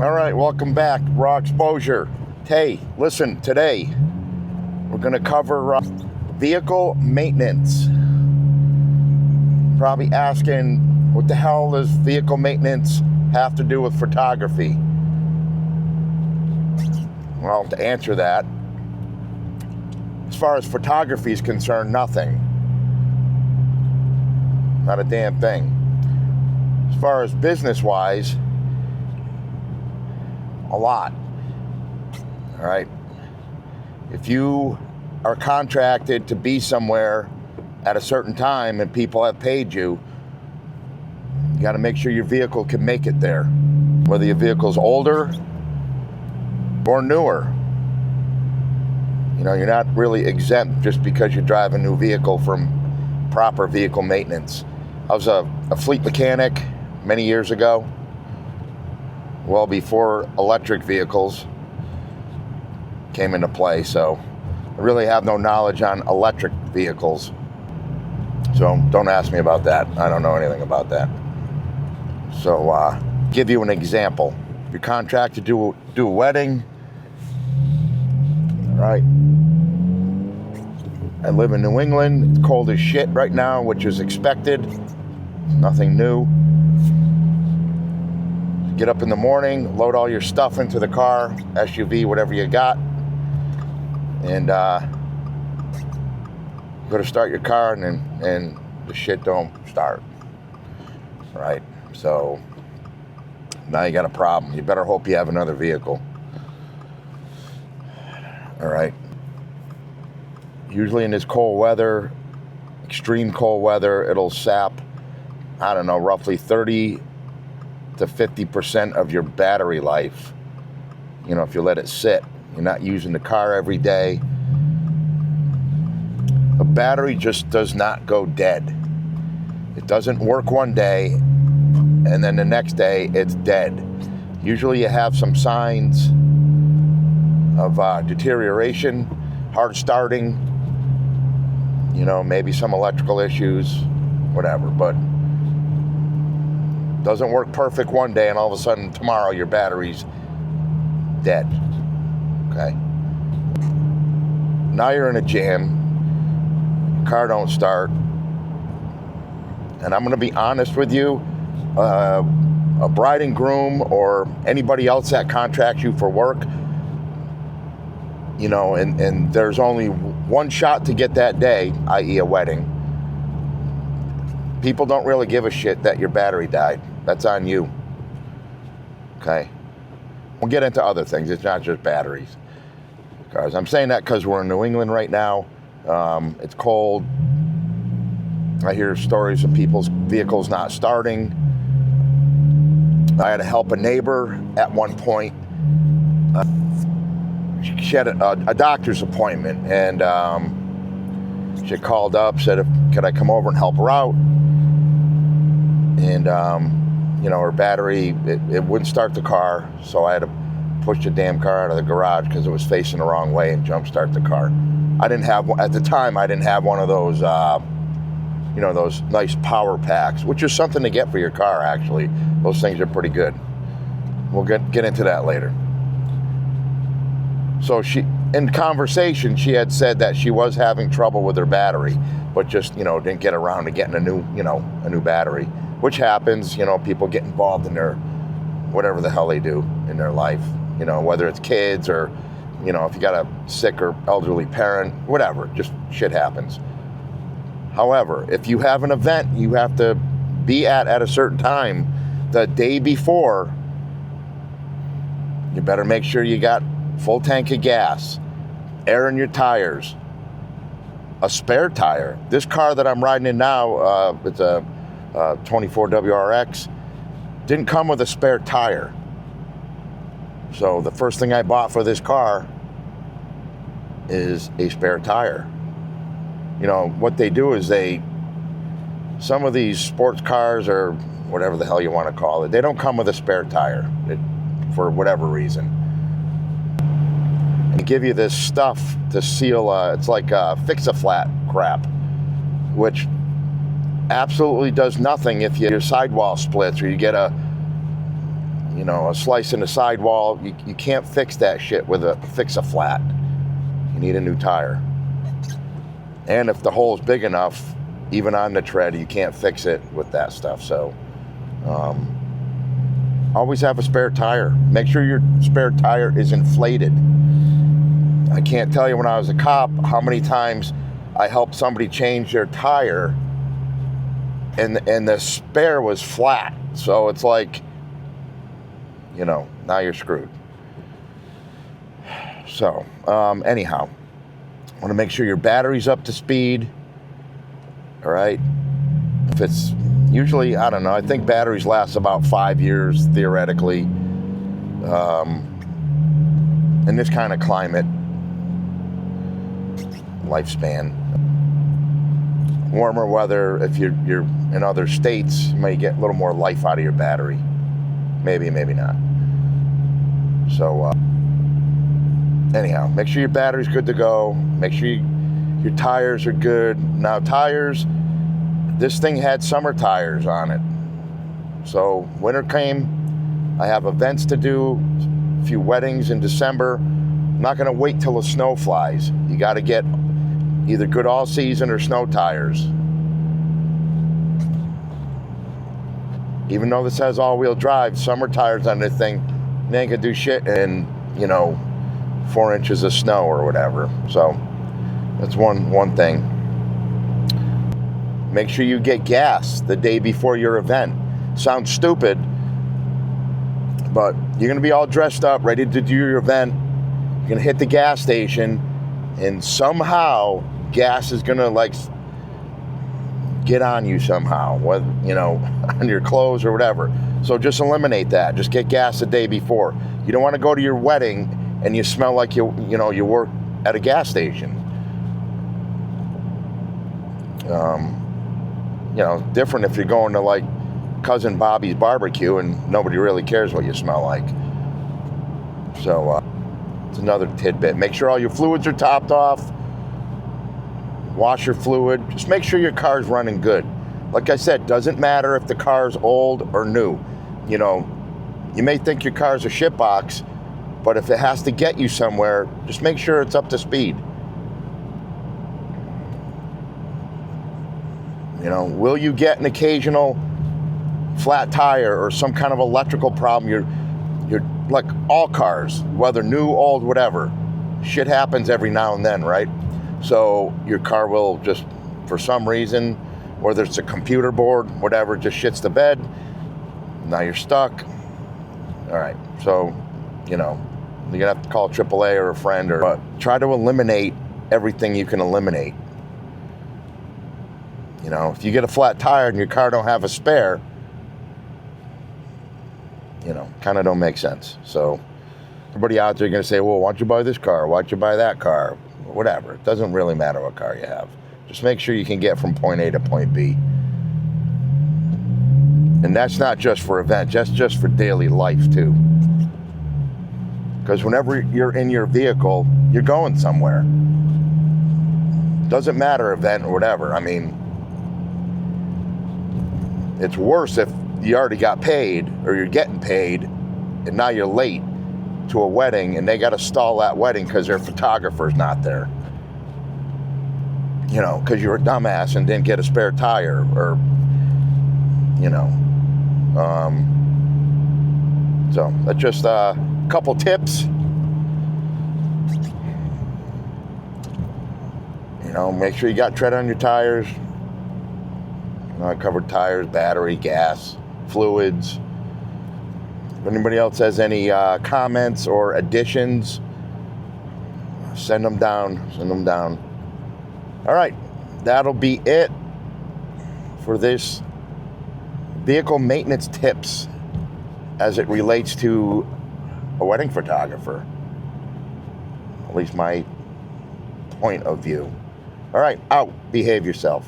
All right, welcome back. Raw Exposure. Hey, listen, today we're going to cover vehicle maintenance. Probably asking, what the hell does vehicle maintenance have to do with photography? Well, to answer that, as far as photography is concerned, nothing. Not a damn thing. As far as business-wise, a lot. All right. If you are contracted to be somewhere at a certain time and people have paid you, you got to make sure your vehicle can make it there. Whether your vehicle's older or newer. You know, you're not really exempt just because you drive a new vehicle from proper vehicle maintenance. I was a fleet mechanic many years ago. Well before electric vehicles came into play, so I really have no knowledge on electric vehicles. So don't ask me about that. I don't know anything about that. So give you an example. You're contracted to do a wedding, right? I live in New England. It's cold as shit right now, which is expected. Nothing new. Get up in the morning, load all your stuff into the car, SUV, whatever you got, and go to start your car, and the shit don't start. Right? So now you got a problem. You better hope you have another vehicle. All right. Usually in this cold weather, extreme cold weather, it'll sap, I don't know, roughly 30 to 50% of your battery life. You know, if you let it sit, you're not using the car every day. A battery just does not go dead. It doesn't work one day and then the next day it's dead. Usually you have some signs of deterioration, hard starting, you know, maybe some electrical issues, whatever, but doesn't work perfect one day and all of a sudden tomorrow your battery's dead. Okay? Now you're in a jam, your car don't start, and I'm gonna be honest with you, a bride and groom or anybody else that contracts you for work, you know, and there's only one shot to get that day, i.e. a wedding. People don't really give a shit that your battery died. That's on you. Okay? We'll get into other things. It's not just batteries. Cars. I'm saying that because we're in New England right now. It's cold. I hear stories of people's vehicles not starting. I had to help a neighbor at one point. She had a doctor's appointment, and she called up, said, could I come over and help her out? And, you know, her battery, it wouldn't start the car, so I had to push the damn car out of the garage because it was facing the wrong way and jump start the car. I didn't have, at the time, I didn't have one of those, you know, those nice power packs, which is something to get for your car, actually. Those things are pretty good. We'll get into that later. So she, in conversation, she had said that she was having trouble with her battery, but just, you know, didn't get around to getting a new battery, which happens. You know, people get involved in their, whatever the hell they do in their life, you know, whether it's kids or, you know, if you got a sick or elderly parent, whatever, just shit happens. However, if you have an event you have to be at a certain time, the day before, you better make sure you got full tank of gas, air in your tires, a spare tire. This car that I'm riding in now, it's a 24 WRX, didn't come with a spare tire. So the first thing I bought for this car is a spare tire. You know, what they do is some of these sports cars or whatever the hell you want to call it, they don't come with a spare tire for whatever reason. They give you this stuff to seal, it's like fix-a-flat crap, which absolutely does nothing if your sidewall splits or you get a you know, a slice in the sidewall. You can't fix that shit with a fix-a-flat. You need a new tire. And if the hole's big enough, even on the tread, you can't fix it with that stuff. So always have a spare tire. Make sure your spare tire is inflated. I can't tell you when I was a cop how many times I helped somebody change their tire and the spare was flat. So it's like, you know, now you're screwed. So anyhow, want to make sure your battery's up to speed. All right. If it's usually, I don't know, I think batteries last about 5 years theoretically. In this kind of climate, lifespan. Warmer weather, if you're in other states, you might get a little more life out of your battery. Maybe, maybe not. So anyhow, make sure your battery's good to go. Make sure your tires are good. Now tires, this thing had summer tires on it. So winter came, I have events to do, a few weddings in December. I'm not gonna wait till the snow flies. You gotta get either good all season or snow tires. Even though this has all-wheel drive, summer tires on this thing, they ain't gonna do shit in, you know, 4 inches of snow or whatever. So that's one thing. Make sure you get gas the day before your event. Sounds stupid, but you're gonna be all dressed up, ready to do your event. You're gonna hit the gas station, and somehow gas is gonna like get on you somehow, whether, you know, on your clothes or whatever. So just eliminate that. Just get gas the day before. You don't want to go to your wedding and you smell like you work at a gas station. You know, different if you're going to like Cousin Bobby's barbecue and nobody really cares what you smell like. So it's another tidbit. Make sure all your fluids are topped off. Wash your fluid. Just make sure your car's running good. Like I said, doesn't matter if the car's old or new. You know, you may think your car's a shitbox, but if it has to get you somewhere, just make sure it's up to speed. You know, will you get an occasional flat tire or some kind of electrical problem? You're like all cars, whether new, old, whatever. Shit happens every now and then, right? So your car will just, for some reason, whether it's a computer board, whatever, just shits the bed. Now you're stuck. All right, so, you know, you're gonna have to call AAA or a friend, but try to eliminate everything you can eliminate. You know, if you get a flat tire and your car don't have a spare, you know, kind of don't make sense. So everybody out there gonna say, well, why'd you buy this car? Why'd you buy that car? Whatever. It doesn't really matter what car you have. Just make sure you can get from point A to point B. And that's not just for events, that's just for daily life too. Because whenever you're in your vehicle, you're going somewhere. Doesn't matter event or whatever. I mean, it's worse if you already got paid or you're getting paid and now you're late to a wedding and they got to stall that wedding because their photographer's not there. You know, because you're a dumbass and didn't get a spare tire or, you know. So that's just a couple tips. You know, make sure you got tread on your tires. I covered tires, battery, gas, fluids. If anybody else has any comments or additions, send them down. All right, that'll be it for this vehicle maintenance tips as it relates to a wedding photographer. At least my point of view. All right, out. Behave yourself.